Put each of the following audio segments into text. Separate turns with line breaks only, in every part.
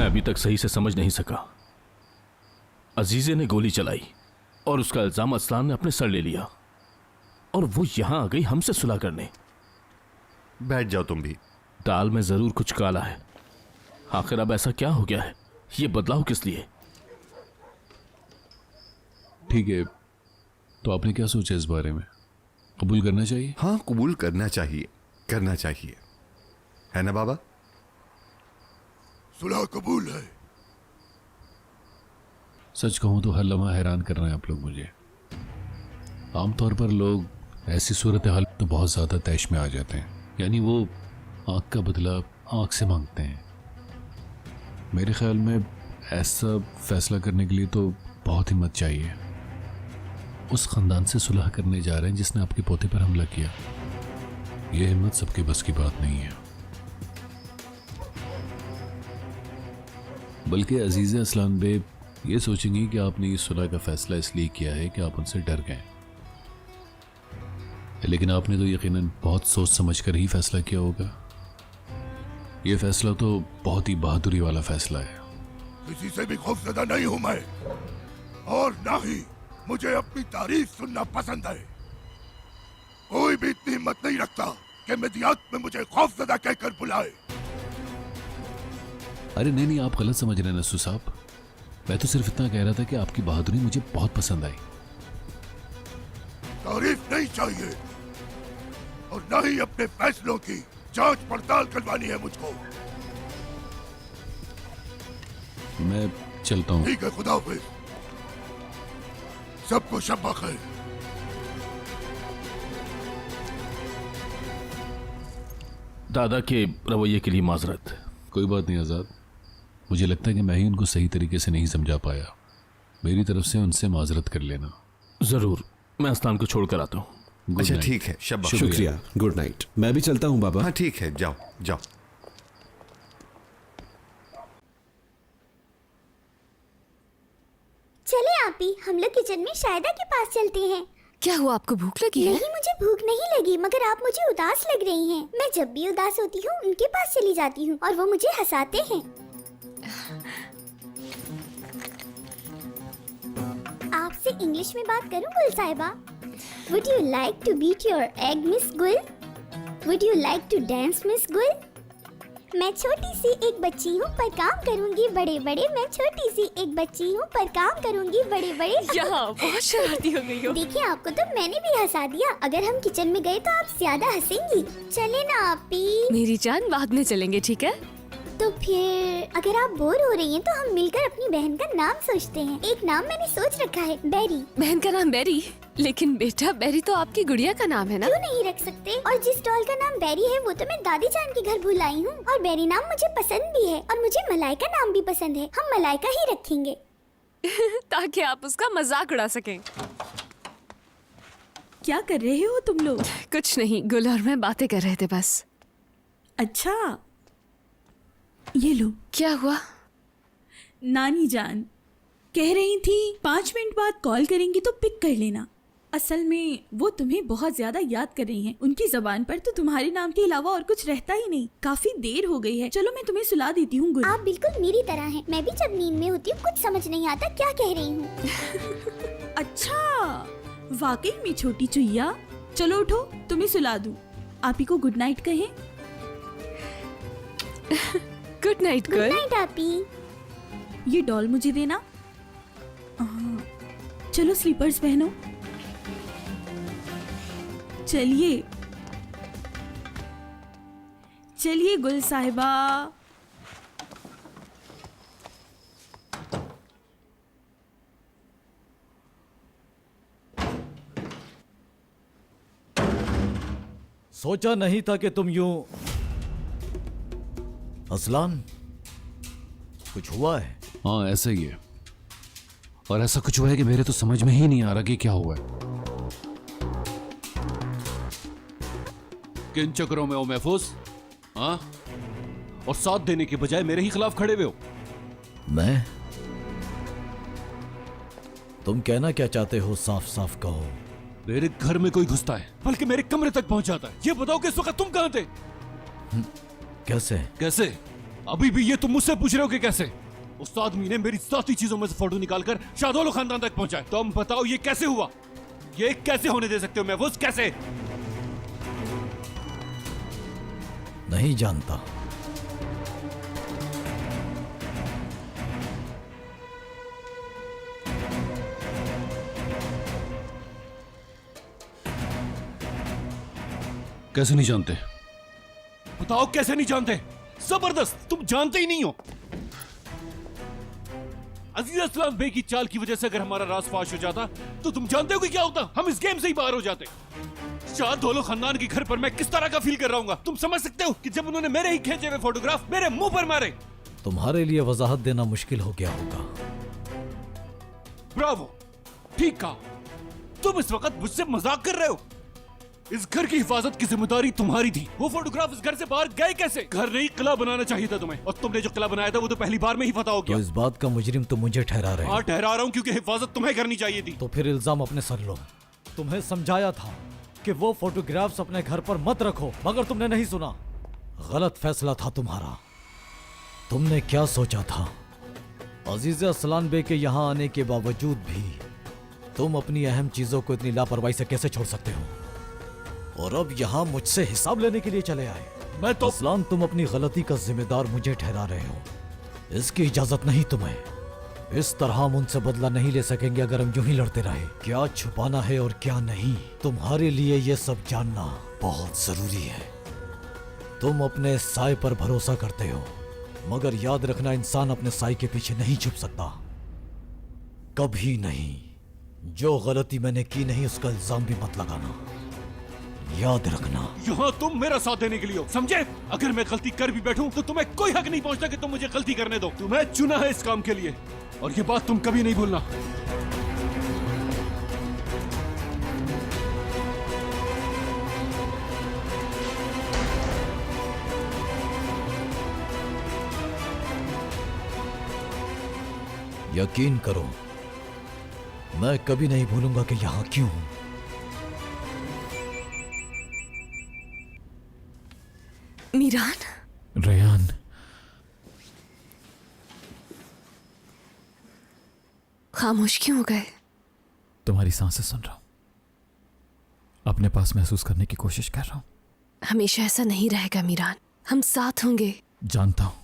अभी तक सही से समझ नहीं सका। अजीजे ने गोली चलाई और उसका इल्जाम असलान ने अपने सर ले लिया, और वो यहां आ गई हमसे सुलह करने।
बैठ जाओ तुम भी।
दाल में जरूर कुछ काला है। आखिर अब ऐसा क्या हो गया है? ये बदलाव किस लिए?
ठीक है, तो आपने क्या सोचा इस बारे में? कबूल करना चाहिए?
हाँ, कबूल करना चाहिए, करना चाहिए, है ना बाबा?
सुलह कबूल है।
सच कहूं तो हर लम्हा हैरान कर रहे हैं आप लोग मुझे। आमतौर पर लोग ऐसी सूरत हाल तो बहुत ज़्यादा तैश में आ जाते हैं, यानी वो आँख का बदला आँख से मांगते हैं। मेरे ख्याल में ऐसा फैसला करने के लिए तो बहुत हिम्मत चाहिए। उस ख़ानदान से सुलह करने जा रहे हैं जिसने आपके पोते पर हमला किया। यह हिम्मत सबके बस की बात नहीं है। बल्कि अजीज़ असलान बे ये सोचेंगी कि आपने इस सुलह का फैसला इसलिए किया है कि आप उनसे डर गए, लेकिन आपने तो यकीनन बहुत सोच समझ कर ही फैसला किया होगा। यह फैसला तो बहुत ही बहादुरी वाला फैसला है।
किसी से भी खौफजदा नहीं हूं मैं, और ना ही मुझे अपनी तारीफ सुनना पसंद है। कोई भी इतनी हिम्मत नहीं रखता कि मदियात में मुझे खौफजदा कहकर बुलाए।
अरे नहीं नहीं, आप गलत समझ रहे हैं नस्सू साहब। मैं तो सिर्फ इतना कह रहा था कि आपकी बहादुरी मुझे बहुत पसंद आई।
तारीफ नहीं चाहिए, और ना ही अपने फैसलों की जांच पड़ताल करवानी है मुझको।
मैं चलता हूँ।
ठीक है, खुदा हाफिज। सबको शब बखैर।
दादा के रवैये के लिए माजरत।
कोई बात नहीं आज़ाद, मुझे लगता है कि मैं ही उनको सही तरीके से नहीं समझा पाया। मेरी तरफ से उनसे माजरत कर लेना।
जरूर, मैं अस्तान को छोड़कर आता हूँ।
अच्छा ठीक है, शब बखैर।
शुक्रिया, गुड नाइट। मैं भी चलता हूँ बाबा।
हाँ ठीक है, जाओ जाओ।
चले आपी, हम लोग किचन में शायदा के पास चलते हैं।
क्या हुआ, आपको भूख लगी है?
नहीं, मुझे भूख नहीं लगी, मगर आप मुझे उदास लग रही हैं। मैं जब भी उदास होती हूँ उनके पास चली जाती हूँ और वो मुझे हंसाते हैं। आपसे इंग्लिश में बात करूँ गुल साहिबा? Would you like to beat your egg, Miss Gul? Would you like to dance, Miss Gul? मैं छोटी सी एक बच्ची हूँ पर काम करूँगी बड़े बड़े। मैं छोटी सी एक बच्ची हूँ पर काम करूँगी बड़े बड़े।
यहाँ बहुत शरारती हो गई हो।
देखिए, आपको तो मैंने भी हंसा दिया। अगर हम किचन में गए तो आप ज्यादा हंसेंगी। चले ना आपी।
मेरी जान, बाद में चलेंगे, ठीक है?
तो फिर अगर आप बोर हो रही हैं तो हम मिलकर अपनी बहन का नाम सोचते हैं। एक नाम मैंने सोच रखा है, बेरी।
बहन का नाम बेरी? लेकिन बेटा, बेरी तो आपकी गुड़िया का नाम है ना?
क्यों नहीं रख सकते? और जिस डॉल का नाम बेरी है वो तो मैं दादी जान के घर भूल आई हूँ। और बेरी नाम मुझे पसंद भी है, और मुझे मलाइका नाम भी पसंद है। हम मलाइका ही रखेंगे
ताकि आप उसका मजाक उड़ा सकें।
क्या कर रहे हो तुम लोग?
कुछ नहीं, गुल और मैं बातें कर रहे थे बस।
अच्छा, ये लो।
क्या हुआ?
नानी जान कह रही थी 5 मिनट बाद कॉल करेंगी तो पिक कर लेना। असल में वो तुम्हें बहुत ज्यादा याद कर रही हैं। उनकी जबान पर तो तुम्हारे नाम के अलावा और कुछ रहता ही नहीं। काफी देर हो गई है, चलो मैं तुम्हें सुला देती हूँ।
आप बिल्कुल मेरी तरह हैं। मैं भी जब नींद में होती हूँ कुछ समझ नहीं आता क्या कह रही हूँ।
अच्छा, वाकई में छोटी चुईया। चलो उठो, तुम्हें सुला दूँ। आप ही को गुड नाइट कहें।
गुड नाइट
गुड
गुल।
नाइट आपी।
ये डॉल मुझे देना। चलो स्लीपर्स पहनो। चलिए चलिए गुल साहिबा।
सोचा नहीं था कि तुम यूं। असलान, कुछ हुआ है?
हाँ ऐसा ही है, और ऐसा कुछ हुआ है कि मेरे तो समझ में ही नहीं आ रहा कि क्या हुआ है। किन चक्करों में हो महफूज? हाँ, और साथ देने के बजाय मेरे ही खिलाफ खड़े हुए हो।
मैं? तुम कहना क्या चाहते हो? साफ साफ कहो।
मेरे घर में कोई घुसता है, बल्कि मेरे कमरे तक पहुंच जाता है। ये बताओ कि इस वक्त तुम कहां थे?
कैसे?
कैसे? अभी भी ये तुम मुझसे पूछ रहे हो कि कैसे? उस आदमी ने मेरी सारी चीजों में से फोटो निकालकर शाहदौलो खानदान तक पहुंचाए। तुम बताओ ये कैसे हुआ? ये कैसे होने दे सकते हो महफूज? कैसे?
नहीं जानता।
कैसे नहीं जानते? बताओ कैसे नहीं जानते? जबरदस्त, तुम जानते ही नहीं हो। अजीज असलाम बे की चाल की वजह से अगर हमारा राज फाश हो जाता तो तुम जानते हो कि क्या होता? हम इस गेम से ही बाहर हो जाते। शाहदौलो खानदान के घर पर मैं किस तरह का फील कर रहा हूँ तुम समझ सकते हो कि जब उन्होंने मेरे ही खींचे हुए फोटोग्राफ मेरे मुंह पर मारे।
तुम्हारे लिए वजाहत देना मुश्किल हो गया होगा।
ब्रावो, ठीक कहा। तुम इस वक्त मुझसे मजाक कर रहे हो। इस घर की हिफाजत की जिम्मेदारी तुम्हारी थी। वो फोटोग्राफ इस घर से बाहर गए कैसे? घर नहीं, किला बनाना चाहिए था तुम्हें, और तुमने जो किला बनाया था वो तो पहली बार में ही फतह हो गया।
तो इस बात का मुजरिम तुम मुझे ठहरा रहे हो?
हाँ, ठहरा रहा हूँ क्योंकि हिफाजत तुम्हें करनी चाहिए थी।
तो फिर इल्जाम अपने सर लो। तुम्हें समझाया था कि वो फोटोग्राफ्स अपने घर पर मत रखो, मगर तुमने नहीं सुना। गलत फैसला था तुम्हारा। तुमने क्या सोचा था? अजीज असलान बे के यहाँ आने के बावजूद भी तुम अपनी अहम चीजों को इतनी लापरवाही से कैसे छोड़ सकते हो? और अब यहाँ मुझसे हिसाब लेने के लिए चले आए।
मैं तो
असलान, तुम अपनी गलती का जिम्मेदार मुझे ठहरा रहे हो। इसकी इजाजत नहीं तुम्हें। इस तरह हम उनसे बदला नहीं ले सकेंगे अगर हम यूं ही लड़ते रहे। क्या छुपाना है और क्या नहीं, तुम्हारे लिए ये सब जानना बहुत जरूरी है। तुम अपने साए पर भरोसा करते हो, मगर याद रखना, इंसान अपने साए के पीछे नहीं छुप सकता, कभी नहीं। जो गलती मैंने की नहीं उसका इल्जाम भी मत लगाना, याद रखना।
यहाँ तुम मेरा साथ देने के लिए हो, समझे? अगर मैं गलती कर भी बैठूं तो तुम्हें कोई हक नहीं पहुंचता कि तुम मुझे गलती करने दो। तुम्हें चुना है इस काम के लिए, और ये बात तुम कभी नहीं भूलना।
यकीन करो, मैं कभी नहीं भूलूंगा कि यहाँ क्यों हूं।
मीरान,
रेयान,
खामोश क्यों हो गए?
तुम्हारी सांसें सुन रहा हूं, अपने पास महसूस करने की कोशिश कर रहा हूं।
हमेशा ऐसा नहीं रहेगा मीरान, हम साथ होंगे।
जानता हूं,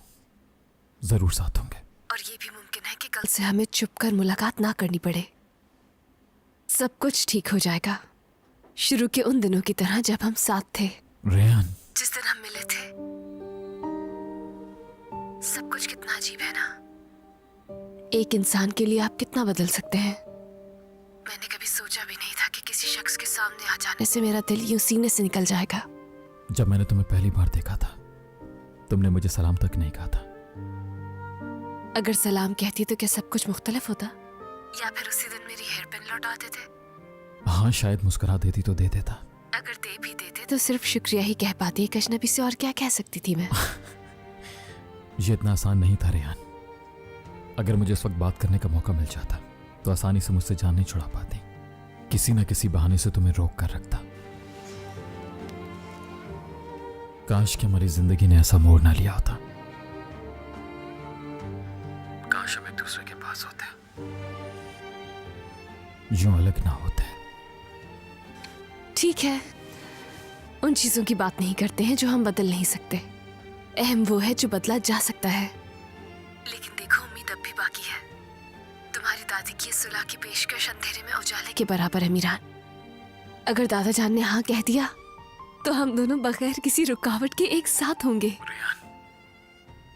जरूर साथ होंगे।
और ये भी मुमकिन है कि कल से हमें छुपकर मुलाकात ना करनी पड़े। सब कुछ ठीक हो जाएगा, शुरू के उन दिनों की तरह जब हम साथ थे।
रेयान,
जिस दिन हम मिले थे। सब कुछ कितना अजीब है ना। एक इंसान के लिए आप कितना बदल सकते हैं। मैंने कभी सोचा भी नहीं था कि किसी शख्स के सामने आ जाने से मेरा दिल यूं सीने से निकल जाएगा।
जब मैंने तुम्हें पहली बार देखा था, तुमने मुझे सलाम तक नहीं कहा था।
अगर सलाम कहती तो क्या सब कुछ मुख्तलिफ होता? या फिर उसी दिन मेरी हेयर पिन लौटा देते?
हाँ, शायद मुस्कुरा देती तो दे देता।
अगर दे भी देते तो सिर्फ शुक्रिया ही कह पाती। एक अजनबी से और क्या कह सकती थी मैं?
ये इतना आसान नहीं था रेयान। अगर मुझे इस वक्त बात करने का मौका मिल जाता तो आसानी से मुझसे जान नहीं छुड़ा पाती। किसी न किसी बहाने से तुम्हें रोक कर रखता। काश कि हमारी जिंदगी ने ऐसा मोड़ ना लिया होता। काश हम एक दूसरे के पास होते, यूं अलग ना होते।
ठीक है, उन चीजों की बात नहीं करते हैं जो हम बदल नहीं सकते। अहम वो है जो बदला जा सकता है। लेकिन देखो, उम्मीद अब भी बाकी है। तुम्हारी दादी की सुलह की पेशकश अंधेरे में उजाले के बराबर है मीरान। अगर दादा जान ने हाँ कह दिया तो हम दोनों बगैर किसी रुकावट के एक साथ होंगे।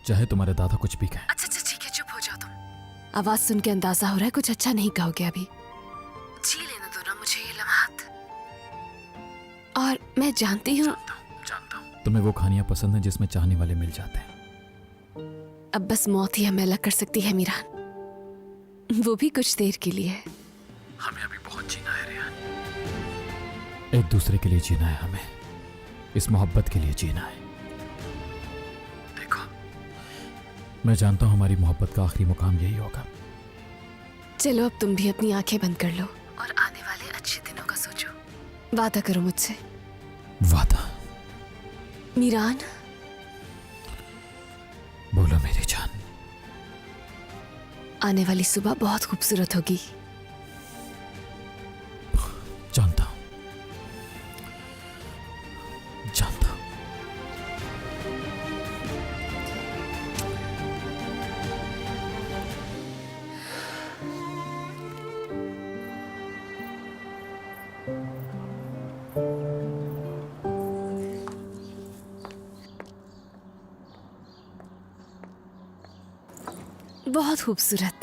चाहे तुम्हारे दादा कुछ भी कहें।
अच्छा ठीक है, चुप हो जाओ तुम। आवाज सुन के अंदाजा हो रहा है कुछ अच्छा नहीं कहोगे अभी। जी लेना दो ना मुझे ये लम्हात। और मैं जानती हूँ
तुम्हें वो खानियां पसंद है जिसमें चाहने वाले मिल जाते हैं।
अब बस मौत ही हमें अलग कर सकती है मीरान, वो भी कुछ देर के लिए।
हमें अभी बहुत जीना है रेयान। एक दूसरे के लिए जीना है हमें, इस मोहब्बत के लिए जीना है। देखो, मैं जानता हूं हमारी मोहब्बत का आखिरी मुकाम यही होगा।
चलो अब तुम भी अपनी आंखें बंद कर लो और आने वाले अच्छे दिनों का सोचो। वादा करो मुझसे।
वादा।
मीरान,
बोलो मेरी जान।
आने वाली सुबह बहुत खूबसूरत होगी।
जानता हूं, जानता हूं।
बहुत खूबसूरत।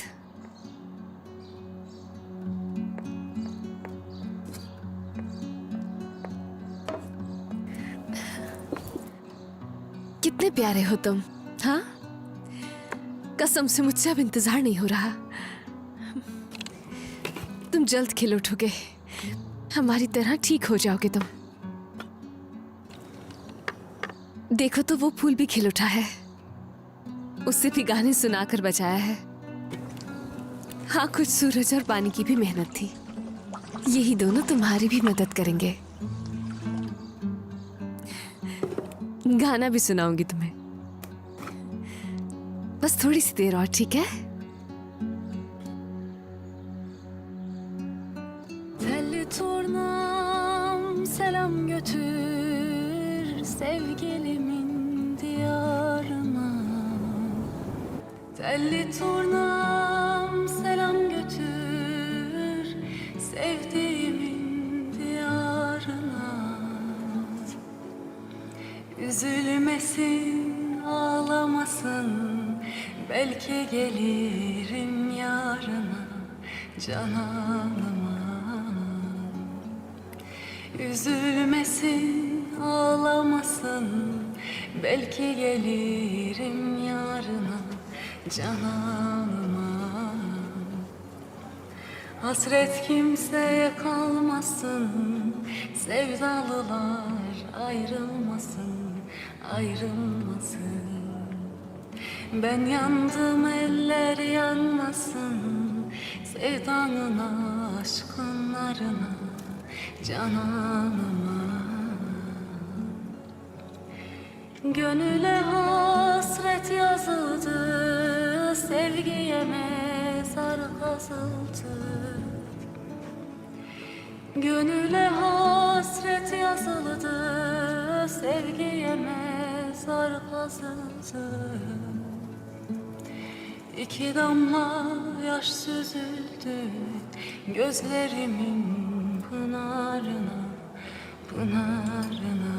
कितने प्यारे हो तुम। हाँ, कसम से मुझसे अब इंतजार नहीं हो रहा। तुम जल्द खिल उठोगे, हमारी तरह ठीक हो जाओगे तुम। देखो तो वो फूल भी खिल उठा है, उससे भी गाने सुनाकर बचाया है। हाँ, कुछ सूरज और पानी की भी मेहनत थी। यही दोनों तुम्हारी भी मदद करेंगे। गाना भी सुनाऊंगी तुम्हें, बस थोड़ी सी देर और, ठीक है?
Telli turnam selam götür sevgilimin diyarına. Telli turnam selam götür sevdiğimin diyarına. Üzülmesin, ağlamasın, belki gelirim yarına cananıma. Üzülmesin, ağlamasın, belki gelirim yarına cananıma. Hasret kimseye kalmasın, sevdalılar ayrılmasın, ayrılmasın. Ben yandım, eller yanmasın, sevdanın aşkınlarına cananıma. Gönüle hasret yazıldı, sevgiye mezar kazıldı. Gönüle hasret yazıldı, sevgiye mezar kazıldı. İki damla yaş süzüldü gözlerimin pınarına, pınarına.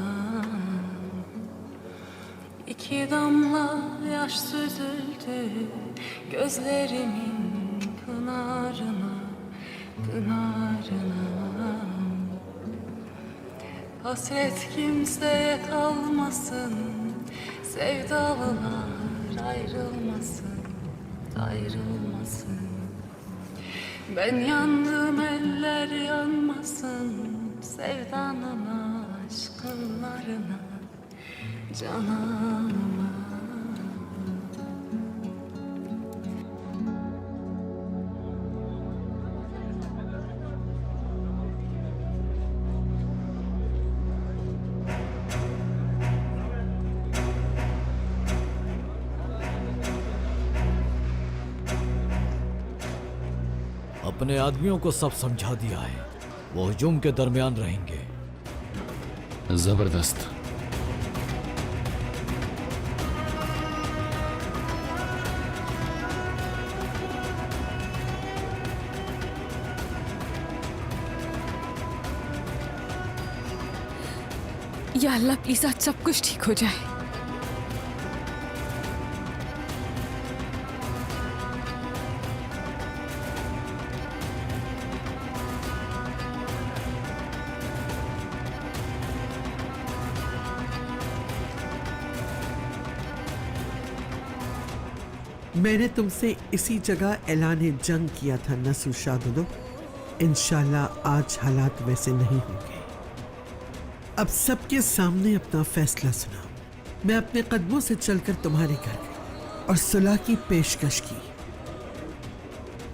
İki damla yaş süzüldü gözlerimin pınarına, pınarına. Hasret kimseye kalmasın, sevdalılar ayrılmasın, ayrılmasın. Ben yandım, eller yanmasın, sevdanın aşkınlarına cananıma.
अपने आदमियों को सब समझा दिया है, वो हुजूम के दरमियान रहेंगे।
जबरदस्त।
या अल्लाह, प्लीज आज सब कुछ ठीक हो जाए।
मैंने तुमसे इसी जगह ऐलान जंग किया था नसु शादुलो। इंशाल्लाह आज हालात वैसे नहीं होंगे। अब सबके सामने अपना फैसला सुनाओ। मैं अपने कदमों से चलकर तुम्हारे घर गई और सुलह की पेशकश की।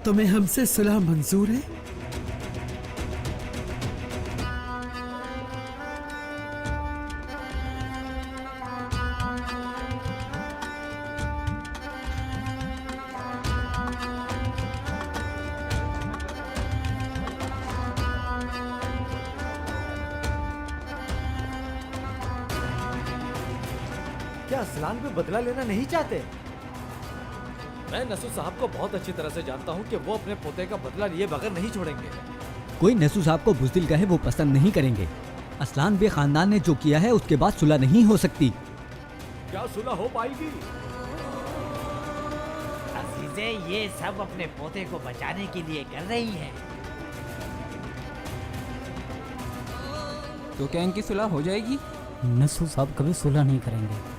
तुम्हें हमसे सुलह मंजूर है?
क्या असलान पे बदला लेना नहीं चाहते? मैं नसू साहब को बहुत अच्छी तरह से जानता हूँ कि वो अपने पोते का बदला लिए बगैर नहीं छोड़ेंगे।
कोई नसू साहब को बुज़दिल कहे वो पसंद नहीं करेंगे। असलान बे खानदान ने जो किया है उसके बाद सुलह नहीं हो सकती।
क्या सुलह हो पाएगी?
अजीजे, ये सब अपने पोते को बचाने के लिए कर रही है।
तो क्या इनकी सुलह हो जाएगी?
नसू साहब कभी सुलह नहीं करेंगे।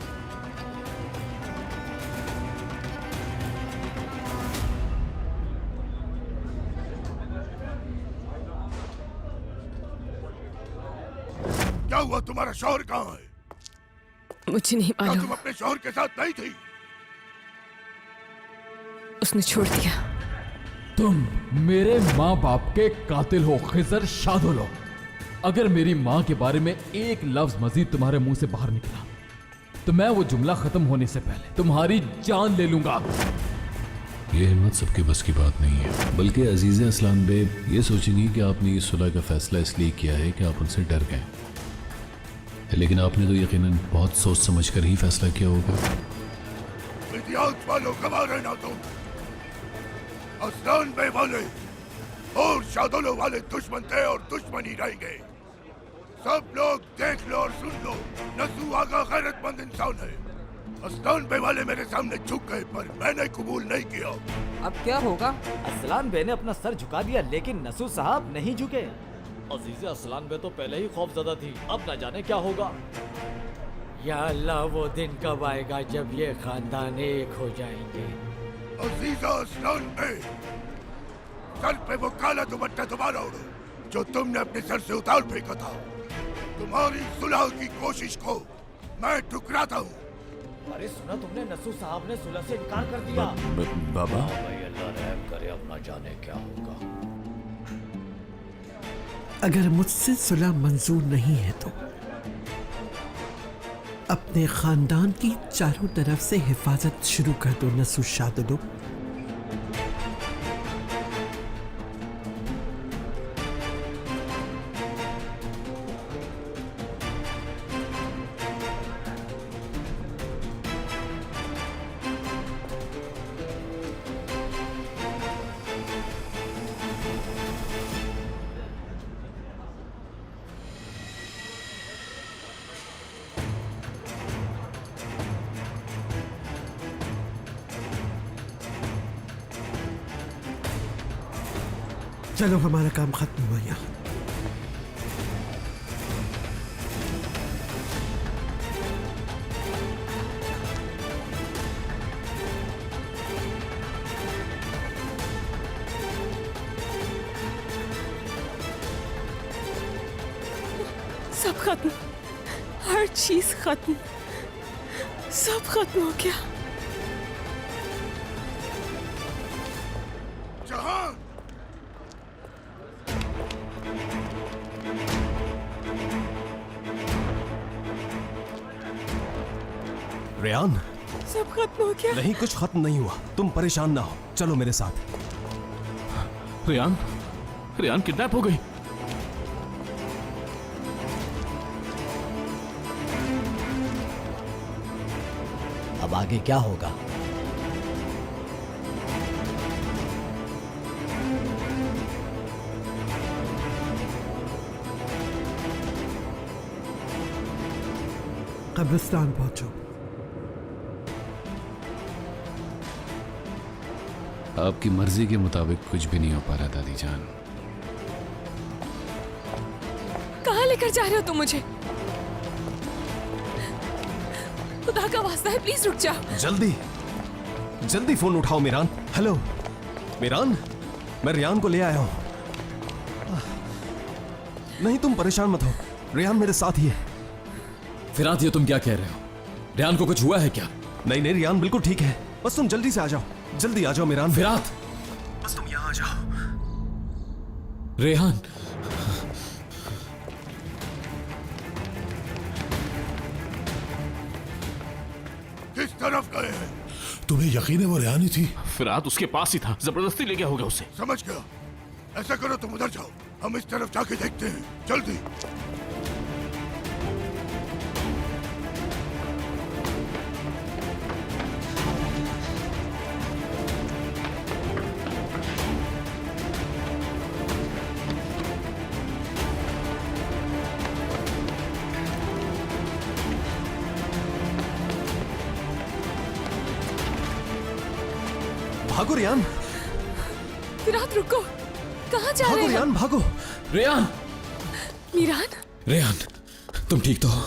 क्या हुआ? तुम्हारा शौहर कहाँ है?
मुझे नहीं
क्या
मालूम।
तुम अपने शौहर के साथ नहीं थी?
उसने छोड़ दिया।
तुम मेरे माँ बाप के कातिल हो खिजर शादुलो। अगर मेरी माँ के बारे में एक लफ्ज मजीद तुम्हारे मुंह से बाहर निकला तो मैं वो जुमला खत्म होने से पहले तुम्हारी जान ले लूंगा।
ये हिम्मत सबके बस की बात नहीं है, बल्कि अजीज़ असलान बे ये सोचेंगी कि आपने ये सुलह का फैसला इसलिए किया है कि आप उनसे डर गए, लेकिन आपने तो यकीनन बहुत सोच समझ कर ही फैसला किया होगा।
इतिहास वालों गवा रहना तुम। असलान बे वाले और शादुलो वाले दुश्मन थे और दुश्मन ही रहेंगे। सब लोग देख लो और सुन लो, नसू आगा गैरतमंद इंसान है। असलान बे वाले मेरे सामने झुक गए पर मैंने कबूल नहीं किया।
अब क्या होगा? असलान बे ने अपना सर झुका दिया लेकिन नसू साहब नहीं झुके। अजीज़े, असलान बे तो पहले ही खौफजदा थी, अब न जाने क्या होगा। या अल्लाह, वो दिन कब आएगा जब ये खानदान एक हो जाएंगे।
अजीजा असलान बे, सर पे वो काला दुपट्टा दोबारा उड़ो जो तुमने अपने सर से उतार फेंका था। तुम्हारी सुलह की कोशिश को मैं ठुकराता हूँ।
अरे सुना तुमने, नसू साहब ने सुलह से इनकार कर दिया।
बाबा,
भाई अल्लाह रहम करे, अब न जाने क्या होगा।
अगर मुझसे सुलह मंजूर नहीं है तो अपने खानदान की चारों तरफ से हिफाजत शुरू कर दो नसू शादुलो। चलो, हमारा काम खत्म हुआ यहाँ।
सब खत्म, हर चीज खत्म, सब खत्म हो गया।
जहां
रेयान,
सब खत्म हो गया।
नहीं, कुछ खत्म नहीं हुआ। तुम परेशान ना हो, चलो मेरे साथ।
रेयान, रेयान किडनैप हो गई।
अब आगे क्या होगा?
कब्रिस्तान पहुंचो।
आपकी मर्जी के मुताबिक कुछ भी नहीं हो पा रहा दादी जान।
कहाँ लेकर जा रहे हो तुम मुझे? खुदा का वास्ता है, प्लीज रुक जाओ।
जल्दी जल्दी फोन उठाओ मीरान। हेलो मीरान, मैं रियान को ले आया हूं। नहीं, तुम परेशान मत हो, रियान मेरे साथ ही है।
फिरात, ये तुम क्या कह रहे हो? रियान को कुछ हुआ है क्या?
नहीं नहीं, रियान बिल्कुल ठीक है। बस तुम जल्दी से आ जाओ, जल्दी आ जाओ मीरान।
फिरात,
बस तुम यहाँ आ जाओ।
रेहान,
किस तरफ गए हैं? तुम्हें यकीन है वो रेहानी थी?
फिरात उसके पास ही था, जबरदस्ती ले गया होगा उसे।
समझ गया। ऐसा करो, तुम उधर जाओ, हम इस तरफ जाके देखते हैं। जल्दी।
भागो रियान,
फिरात रुको, कहाँ जा
भागो
रहे हैं?
रियान, भागो।
रेयान,
मीरान,
रेयान, तुम ठीक तो हो?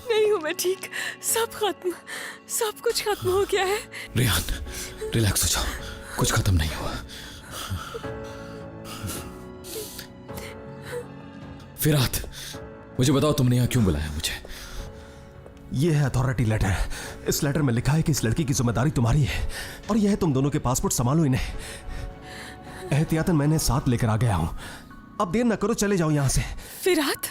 नहीं हूँ मैं ठीक। सब कुछ खत्म हो गया है।
रेयान, रिलैक्स हो जाओ, कुछ खत्म नहीं हुआ। फिरात, मुझे बताओ तुमने यहाँ क्यों बुलाया मुझे?
ये है अथॉरिटी लेटर। इस लेटर में लिखा है कि इस लड़की की जिम्मेदारी तुम्हारी है और यह है तुम दोनों के पासपोर्ट संभालो इन्हें। एहतियातन मैंने साथ लेकर आ गया हूं। अब देर न करो, चले जाओ यहां से।
फिरात,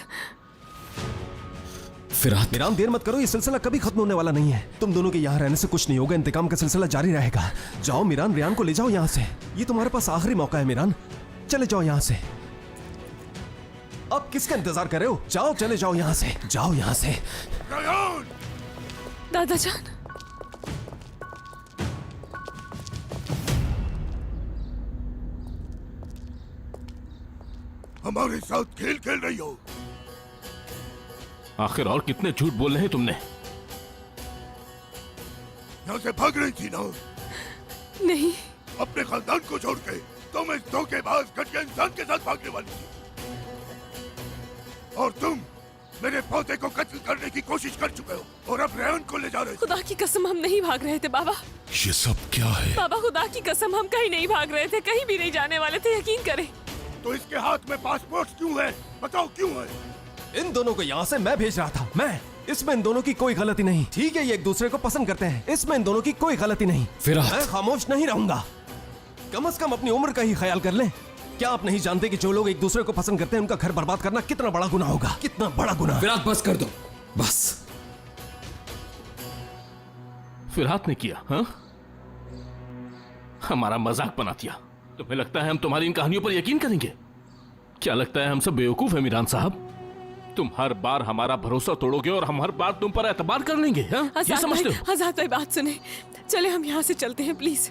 फिरात,
मीरान देर मत करो, ये सिलसिला कभी खत्म होने वाला नहीं है। तुम दोनों के यहाँ रहने से कुछ नहीं होगा, इंतकाम का सिलसिला जारी रहेगा। जाओ मीरान, रियान को ले जाओ यहाँ से। ये तुम्हारे पास आखिरी मौका है मीरान, चले जाओ यहाँ से। अब किसका इंतजार कर रहे हो? जाओ, चले जाओ यहाँ से, जाओ यहाँ से।
दादा जान,
हमारे साथ खेल खेल रही हो?
आखिर और कितने झूठ बोले हैं तुमने?
यहाँ से भाग रही थी ना?
नहीं।
अपने खानदान को छोड़ के तुम इस धोखेबाज घटिया इंसान के साथ भागने वाली थी, और तुम मेरे पोते को कत्ल करने की कोशिश कर चुके हो और अब रेहान को ले जा रहे हो।
खुदा की कसम हम नहीं भाग रहे थे बाबा।
ये सब क्या है?
बाबा खुदा की कसम हम कहीं नहीं भाग रहे थे, कहीं भी नहीं जाने वाले थे, यकीन करें।
तो इसके हाथ में पासपोर्ट क्यों है? बताओ क्यों है?
इन दोनों को यहाँ से मैं भेज रहा था, मैं। इसमें इन दोनों की कोई गलती नहीं। ठीक है, ये एक दूसरे को पसंद करते हैं, इसमें इन दोनों की कोई गलती नहीं।
फिरात,
मैं खामोश नहीं रहूंगा। कम से कम अपनी उम्र का ही ख्याल कर लें। क्या आप नहीं जानते कि जो लोग एक दूसरे को पसंद करते हैं उनका घर बर्बाद करना कितना बड़ा गुनाह होगा? कितना बड़ा गुनाह।
फिरात बस कर दो, बस।
फिरात ने किया? हाँ, हमारा मजाक बना दिया। तुम्हें लगता है हम तुम्हारी इन कहानियों पर यकीन करेंगे? क्या लगता है हम सब बेवकूफ हैं मीरान साहब? तुम हर बार हमारा भरोसा तोड़ोगे और हम हर बार तुम पर एतबार कर लेंगे, हाँ? ये समझते हो?
आजाद भाई बात सुने, चले हम यहाँ से चलते हैं प्लीज।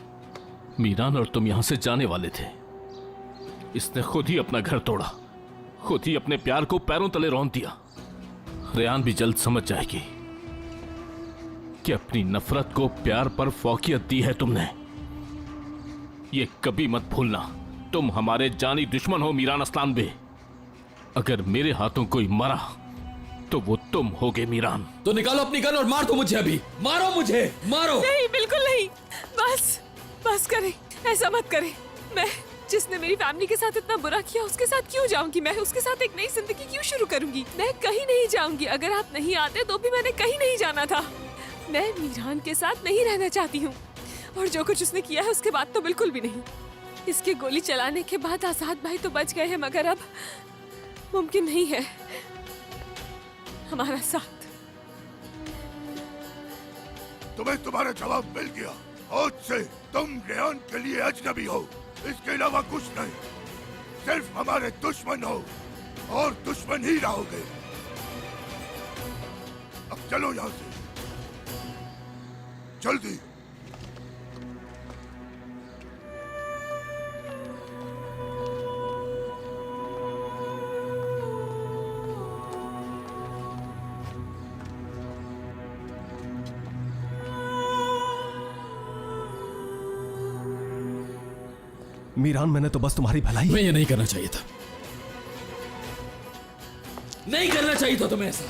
मीरान और तुम यहाँ से जाने वाले थे, इसने खुद ही अपना घर तोड़ा, खुद ही अपने प्यार को पैरों तले रौंद दिया। रेयान भी जल्द समझ जाएगी कि अपनी नफरत को प्यार पर फौकियत दी है तुमने। ये कभी मत भूलना, तुम हमारे जानी दुश्मन हो मीरान असलान बे। अगर मेरे हाथों कोई मरा तो वो तुम होगे मीरान।
तो निकालो अपनी गन और मार दो मुझे, अभी मारो मुझे, मारो।
नहीं, बिल्कुल नहीं, बस करें, ऐसा मत करें। मैं जिसने मेरी फैमिली के साथ इतना बुरा किया उसके साथ क्यों जाऊंगी? मैं उसके साथ एक नई जिंदगी क्यों शुरू करूंगी? मैं कहीं नहीं जाऊंगी। अगर आप नहीं आते तो भी मैंने कहीं नहीं जाना था। मैं मीरान के साथ नहीं रहना चाहती हूँ, और जो कुछ उसने किया है उसके बाद तो बिल्कुल भी नहीं। इसके गोली चलाने के बाद आजाद भाई तो बच गए हैं, मगर अब मुमकिन नहीं है हमारा साथ।
तुम्हें तुम्हारा जवाब मिल गया। आज से तुम रेहान के लिए अजनबी हो, इसके अलावा कुछ नहीं। सिर्फ हमारे दुश्मन हो और दुश्मन ही रहोगे। अब चलो यहाँ से, जल्दी।
मीरान, मैंने तो बस तुम्हारी भलाई।
मैं ये नहीं करना चाहिए था, नहीं करना चाहिए था तुम्हें ऐसा।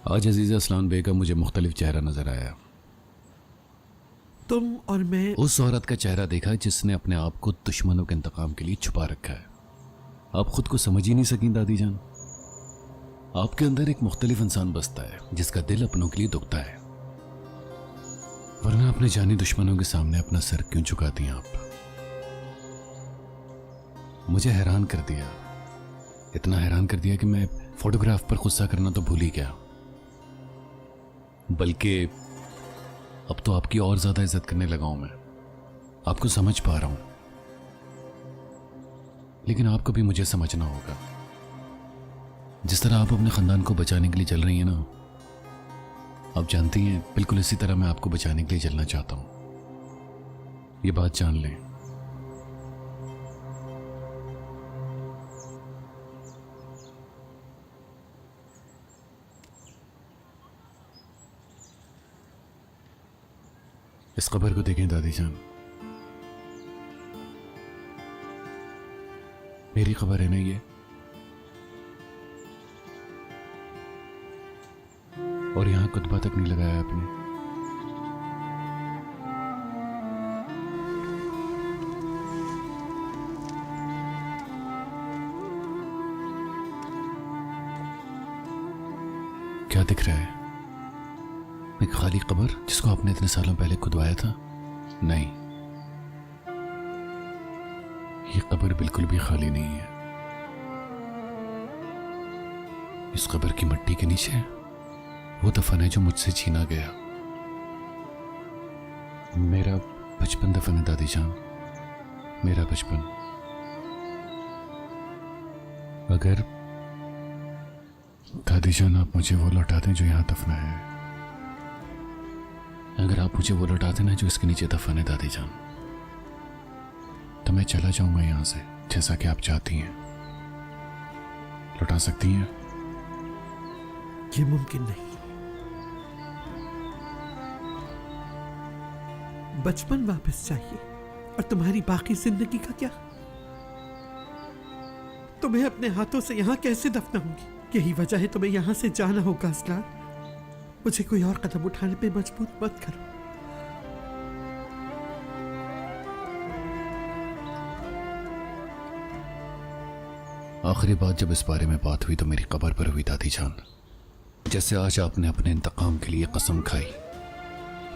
आज अजीजा असलान बे का मुझे मुख्तलिफ चेहरा नजर आया।
तुम और मैं
उस औरत का चेहरा देखा जिसने अपने आप को दुश्मनों के इंतकाम के लिए छुपा रखा है। आप खुद को समझ ही नहीं सकी दादी जान। आपके अंदर एक मुख्तलिफ इंसान बसता है जिसका दिल अपनों के लिए दुखता है, वरना अपने जानी दुश्मनों के सामने अपना सर क्यों झुकाती हैं आप? मुझे हैरान कर दिया, इतना हैरान कर दिया कि मैं फोटोग्राफ पर गुस्सा करना तो भूल ही गया, बल्कि अब तो आपकी और ज्यादा इज्जत करने लगा हूं मैं। आपको समझ पा रहा हूं, लेकिन आपको भी मुझे समझना होगा। जिस तरह आप अपने खानदान को बचाने के लिए चल रही हैं ना, आप जानती हैं बिल्कुल इसी तरह मैं आपको बचाने के लिए चलना चाहता हूं। ये बात जान लें। इस कब्र को देखें दादी जान, मेरी खबर है ना ये, और यहां कुतबा तक नहीं लगाया आपने। क्या दिख रहा है? एक खाली कब्र जिसको आपने इतने सालों पहले खुदवाया था? नहीं, ये कब्र बिल्कुल भी खाली नहीं है। इस कब्र की मिट्टी के नीचे वो दफन है जो मुझसे छीना गया। मेरा बचपन दफन है दादी जान, मेरा बचपन। अगर दादी जान आप मुझे वो लौटा दें जो यहां दफना है, अगर आप मुझे वो लौटा देना जो इसके नीचे दफन है दादी जान, तो मैं चला जाऊंगा यहां से, जैसा कि आप चाहती हैं। लौटा सकती हैं?
ये मुमकिन नहीं। बचपन वापस चाहिए, और तुम्हारी बाकी जिंदगी का क्या? तुम्हें अपने हाथों से यहां कैसे दफनाऊंगी? यही वजह है तुम्हें यहां से जाना होगा असलान। मुझे कोई और कदम उठाने पे मजबूर मत करो।
आखिरी बात जब इस बारे में बात हुई तो मेरी कब्र पर हुई दादी जान। जैसे आज आपने अपने इंतकाम के लिए कसम खाई,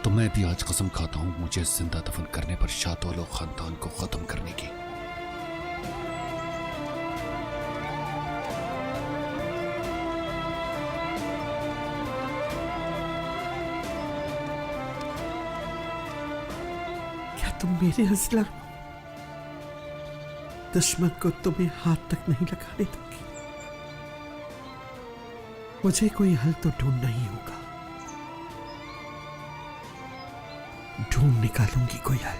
तो मैं भी आज कसम खाता हूं मुझे जिंदा दफन करने पर शातोलो खानदान को खत्म करने की।
क्या तुम मेरे असला दुश्मन को तुम्हें हाथ तक नहीं लगाने दोगी? मुझे कोई हल तो ढूंढना ही होगा। ढूंढ निकालूंगी कोई हल।